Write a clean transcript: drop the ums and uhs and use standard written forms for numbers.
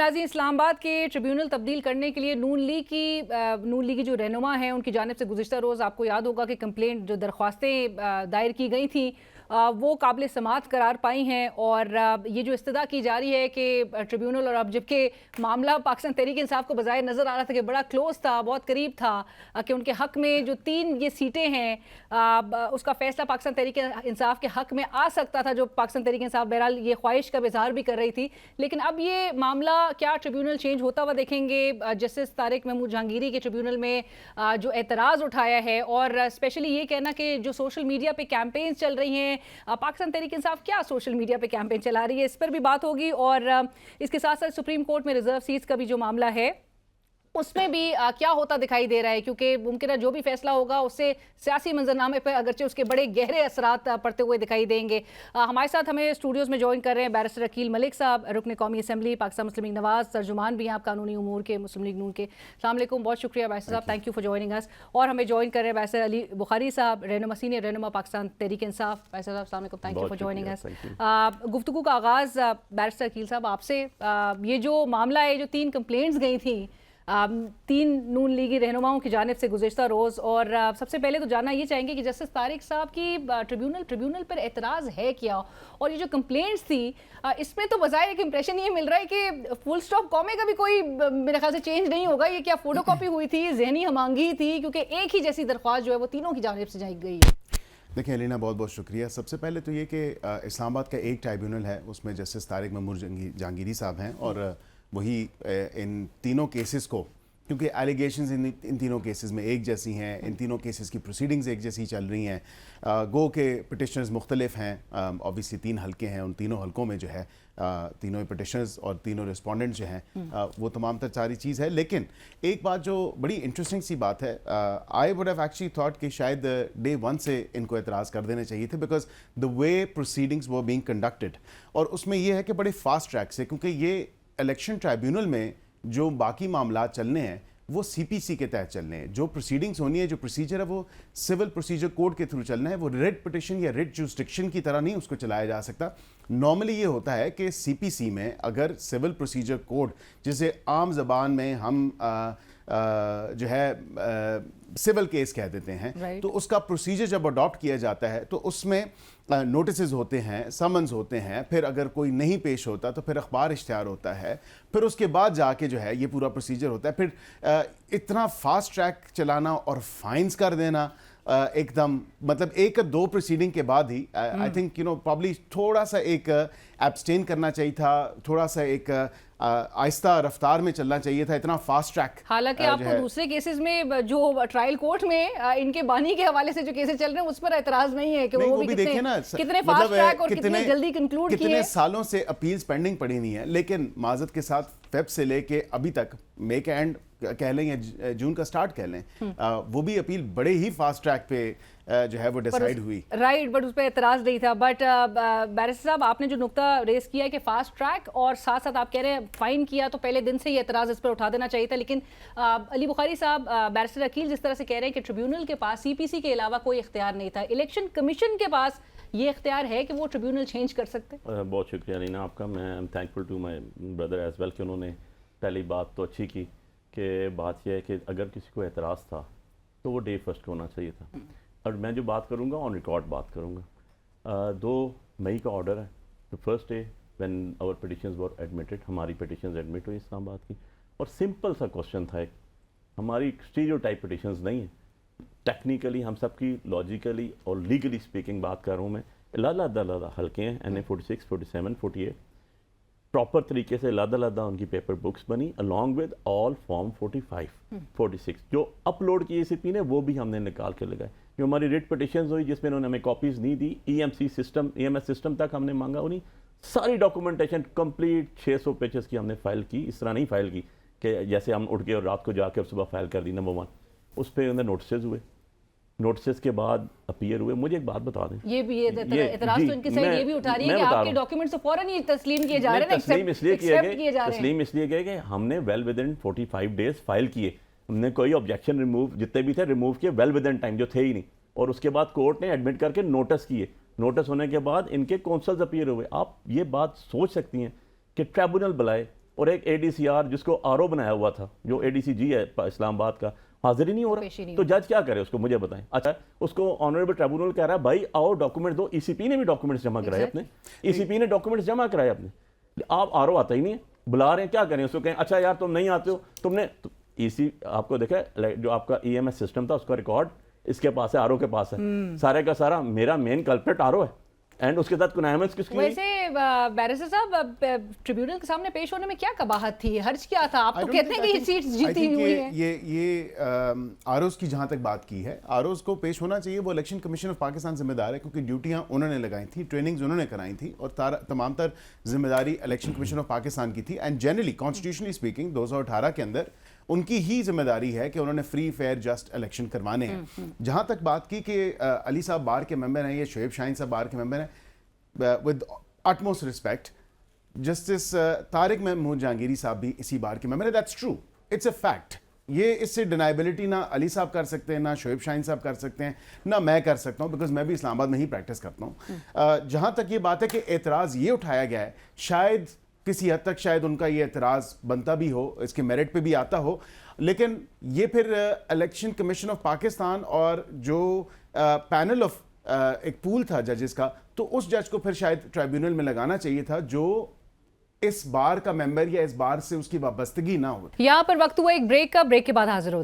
नाज़रीन, इस्लामाबाद के ट्रिब्यूनल तब्दील करने के लिए नून लीगी जो रहनुमा हैं उनकी जानिब से गुज़िश्ता रोज़ आपको याद होगा कि कंप्लेंट जो दरख्वास्तें दायर की गई थी वो काबिल समाअत करार पाई हैं। और ये जो इस्तदा की जा रही है कि ट्रिब्यूनल, और अब जबकि मामला पाकिस्तान तहरीक इंसाफ को बज़ाहिर नज़र आ रहा था कि बड़ा क्लोज था, बहुत करीब था कि उनके हक़ में जो 3 ये सीटें हैं उसका फ़ैसला पाकिस्तान तहरीक इंसाफ के हक़ में आ सकता था, जो पाकिस्तान तहरीक इंसाफ बहरहाल ये ख्वाहिश का इज़हार भी कर रही थी। लेकिन अब ये मामला क्या ट्रिब्यूनल चेंज होता हुआ देखेंगे? जस्टिस तारिक महमूद जहांगीरी के ट्रिब्यूनल में जो एतराज़ उठाया है, और स्पेशली ये कहना कि जो सोशल मीडिया पे कैंपेन्स चल रही हैं, पाकिस्तान तहरीक इंसाफ क्या सोशल मीडिया पे कैंपेन चला रही है, इस पर भी बात होगी। और इसके साथ साथ सुप्रीम कोर्ट में रिजर्व सीट्स का भी जो मामला है उसमें भी क्या होता दिखाई दे रहा है, क्योंकि मुमकिन है जो भी फैसला होगा उससे सियासी मंजरनामे पर अगरचे उसके बड़े गहरे असरात पड़ते हुए दिखाई देंगे। हमारे साथ हमें स्टूडियोज़ में ज्वाइन कर रहे हैं बैरिस्टर अकील मलिक साहब, रुकन कौमी असम्बली पाकिस्तान मुस्लिम लीग नवाज़, तर्जुमान भी हैं आप कानूनी उमूर के मुस्लिम लीग नून के। अस्सलाम वालेकुम, बहुत शुक्रिया बैरिस्टर साहब, thank you for joining us. और हमें ज्वाइन कर रहे हैं बैरिस्टर अली बुखारी साहब, रहनुमा सीनियर रहनुमा पाकिस्तान तहरीक इंसाफ। बैरिस्टर साहब अस्सलाम वालेकुम, thank you for joining us. गुफ्तगू का आगाज़ बैरिस्टर अकील साहब आपसे, ये जो मामला है, जो 3 कंप्लेंट्स गई थी 3 नून लीगी रहनुमाओं की जानिब से गुज़िश्ता रोज़, और सबसे पहले तो जानना ये चाहेंगे कि जस्टिस तारिक साहब की ट्रिब्यूनल पर एतराज़ है क्या, और ये जो कंप्लेंट्स थी इसमें तो बज़ाहिर एक इंप्रेशन ये मिल रहा है कि फुल स्टॉप कॉमे का भी कोई मेरे ख्याल से चेंज नहीं होगा। ये क्या फोटो कॉपी हुई थी, जहनी हमांगी थी, क्योंकि एक ही जैसी दरख्वास्त जो है वो तीनों की जानिब से जाई गई है। देखिए अलीना, बहुत बहुत शुक्रिया। सबसे पहले तो ये कि इस्लामाबाद का एक ट्राइब्यूनल है, उसमें जस्टिस तारिक महमूद जहांगीरी साहब हैं, और वही इन तीनों केसेस को, क्योंकि एलिगेशंस इन तीनों केसेस में एक जैसी हैं, इन तीनों केसेस की प्रोसीडिंग्स एक जैसी चल रही हैं, गो के पिटिशनर्स मुख्तलिफ हैं, ऑब्वियसली 3 हल्के हैं, उन तीनों हल्कों में जो है तीनों पिटिशनर्स और तीनों रिस्पोंडेंट जो हैं वो तमाम तर सारी चीज़ है। लेकिन एक बात जो बड़ी इंटरेस्टिंग सी बात है, I would have actually thought कि शायद डे 1 से इनको एतराज़ कर देने चाहिए थे, बिकॉज द वे प्रोसीडिंग्स वो बीइंग कंडक्टेड, और उसमें यह है कि बड़े फास्ट ट्रैक से, क्योंकि ये इलेक्शन ट्राइब्यूनल में जो बाकी मामला चलने हैं वो सीपीसी के तहत चलने हैं, जो प्रोसीडिंग्स होनी है, जो प्रोसीजर है वो सिविल प्रोसीजर कोड के थ्रू चलना है, वो रिट पिटिशन या रिट जुरिसडिक्शन की तरह नहीं उसको चलाया जा सकता। नॉर्मली ये होता है कि सीपीसी में अगर सिविल प्रोसीजर कोड, जिसे आम जबान में हम जो है सिविल केस कह देते हैं, तो उसका प्रोसीजर जब अडॉप्ट किया जाता है तो उसमें नोटिसेस होते हैं, समन्स होते हैं, फिर अगर कोई नहीं पेश होता तो फिर अखबार इश्तिहार होता है, फिर उसके बाद जाके जो है ये पूरा प्रोसीजर होता है। फिर इतना फास्ट ट्रैक चलाना और फाइन्स कर देना एकदम, मतलब 1-2 प्रोसीडिंग के बाद ही आई थिंक प्रॉब्ली थोड़ा सा एक एब्सटेन करना चाहिए था, थोड़ा सा एक आहिस्ता रफ्तार में चलना चाहिए था, इतना फास्ट ट्रैक। हालांकि आपको दूसरे केसेस में जो ट्रायल कोर्ट में इनके बानी के हवाले से जो केसेस चल रहे हैं उस पर एतराज नहीं है कि वो भी देखें ना कितने फास्ट ट्रैक और कितने जल्दी कंक्लूड किए। कितने सालों से अपील्स पेंडिंग पड़ी हुई हैं, लेकिन माजरत के साथ फेब से लेके अभी तक, मे के एंड कह लें या जून का स्टार्ट कह लें, वो भी अपील बड़े ही फास्ट ट्रैक पे जो है वो डिसाइड हुई, राइट, बट उस पर एतराज़ नहीं था। बट बैरिस्टर साहब, आपने जो नुक्ता रेस किया है कि फास्ट ट्रैक, और साथ साथ आप कह रहे हैं फाइन किया तो पहले दिन से ही एतराज़ इस पर उठा देना चाहिए था। लेकिन अली बुखारी साहब, बैरिस्टर अकील जिस तरह से कह रहे हैं कि ट्रिब्यूनल के पास सीपीसी के अलावा कोई इख्तियार नहीं था, इलेक्शन कमीशन के पास ये इख्तियार है कि वो ट्रिब्यूनल चेंज कर सकते हैं। बहुत शुक्रिया रीना आपका, मैं I am thankful to my brother as well कि उन्होंने पहली बात तो अच्छी की कि बात यह है कि अगर किसी को एतराज़ था तो वो डे फर्स्ट होना चाहिए था। और मैं जो बात करूँगा ऑन रिकॉर्ड बात करूँगा। 2 मई का ऑर्डर है, the first day when our petitions were admitted, हमारी पिटिशंस एडमिट हुई इस्लामाबाद की, और सिंपल सा क्वेश्चन था, एक हमारी स्टीरियोटाइप पिटिशंस नहीं है, टेक्निकली हम सबकी लॉजिकली और लीगली स्पीकिंग बात कर रहा हूँ मैं, अलग हल्के हैं, NA 46, 47, 48, प्रॉपर तरीके से लादा उनकी पेपर बुक्स बनी अलॉन्ग विद ऑल फॉर्म 45, 46 जो अपलोड किए CP ने, वो भी हमने निकाल के लगाए। जो हमारी रिट पिटिशंस हुई जिसमें उन्होंने हमें कॉपीज़ नहीं दी, EMS सिस्टम तक हमने मांगा, उन्हीं सारी डॉक्यूमेंटेशन कंप्लीट 600 पेजेस की हमने फाइल की। इस तरह नहीं फाइल की कि जैसे हम उठ के और रात को जाके और सुबह फाइल कर दी। नंबर 1 उस पर उन्हें नोटिस हुए, नोटिस के बाद अपीयर हुए। मुझे एक बात बता दें, ये भी एतराज़ तो इनकी साइड ये भी उठा रही है कि आपके डॉक्यूमेंट्स तो फौरन ही तस्लीम किए जा रहे हैं, तस्लीम इसलिए किए गए कि हमने well with in 45 days file किए, हमने कोई ऑब्जेक्शन रिमूव जितने भी थे रिमूव किए वेल विद इन टाइम, जो थे ही नहीं, और उसके बाद कोर्ट ने एडमिट करके नोटिस किए, नोटिस होने के बाद इनके कौंसल्स अपीयर हुए। आप ये बात सोच सकती हैं कि ट्रिब्यूनल बुलाए, और एक ADCR जिसको RO बनाया हुआ था, जो ADCG है इस्लामाबाद का, हाजिर ही नहीं हो पेश ही नहीं रहा। तो जज क्या करे उसको, मुझे बताएं। अच्छा, उसको ऑनरेबल ट्रिब्यूनल कह रहा है भाई आओ डॉक्यूमेंट दो। ECP ने भी डॉक्यूमेंट्स जमा कराए अपने, ECP ने डॉक्यूमेंट्स जमा कराए अपने। आप RO आता ही नहीं है, बुला रहे हैं, क्या करें उसको, कहें अच्छा यार तुम नहीं आते हो, तुमने तो आपको देखा जो आपका EMS सिस्टम था उसका रिकॉर्ड इसके पास है, RO के पास है, सारे का सारा मेरा मेन कल्प्रिट RO है, एंड उसके साथ कन्हाइमेंट्स किसकी हुई? वैसे बैरिस्टर साहब ट्रिब्यूनल के सामने पेश होने में क्या कबाहत थी, हर्ज क्या था? आप तो कहते हैं कि ये सीट जीती हुई है। ये आरओज की जहां तक बात की है, आरओज को पेश होना चाहिए, वो इलेक्शन कमीशन ऑफ पाकिस्तान जिम्मेदार है, क्योंकि ड्यूटियां उन्होंने लगाई थी, ट्रेनिंग्स उन्होंने कराई थी, और तमाम तर जिम्मेदारी इलेक्शन कमीशन ऑफ पाकिस्तान की थी। एंड जनरली कॉन्स्टिट्यूशनली स्पीकिंग 2018 के अंदर उनकी ही जिम्मेदारी है कि उन्होंने फ्री फेयर जस्ट इलेक्शन करवाने हैं। जहां तक बात की कि अली साहब बार के मेंबर हैं या शोएब शाहीन साहब बार के मेंबर हैं, with utmost respect, justice Tariq Mahmood Jahangiri साहब भी इसी बार के मेंबर हैं। That's true, it's a fact. ये इससे डिनाइबिलिटी ना अली साहब कर सकते हैं, ना शोएब शाहीन साहब कर सकते हैं, ना मैं कर सकता हूँ, बिकॉज मैं भी इस्लामाबाद में ही प्रैक्टिस करता हूँ। जहाँ तक ये बात है कि एतराज़ ये उठाया गया है, शायद किसी हद तक शायद उनका ये एतराज़ बनता भी हो, इसके मेरिट पे भी आता हो, लेकिन ये फिर इलेक्शन कमीशन ऑफ पाकिस्तान और जो पैनल ऑफ एक पूल था जजेस का, तो उस जज को फिर शायद ट्राइब्यूनल में लगाना चाहिए था जो इस बार का मेंबर या इस बार से उसकी वाबस्तगी ना हो। यहाँ पर वक्त हुआ एक ब्रेक का, ब्रेक के बाद हाजिर होते हैं।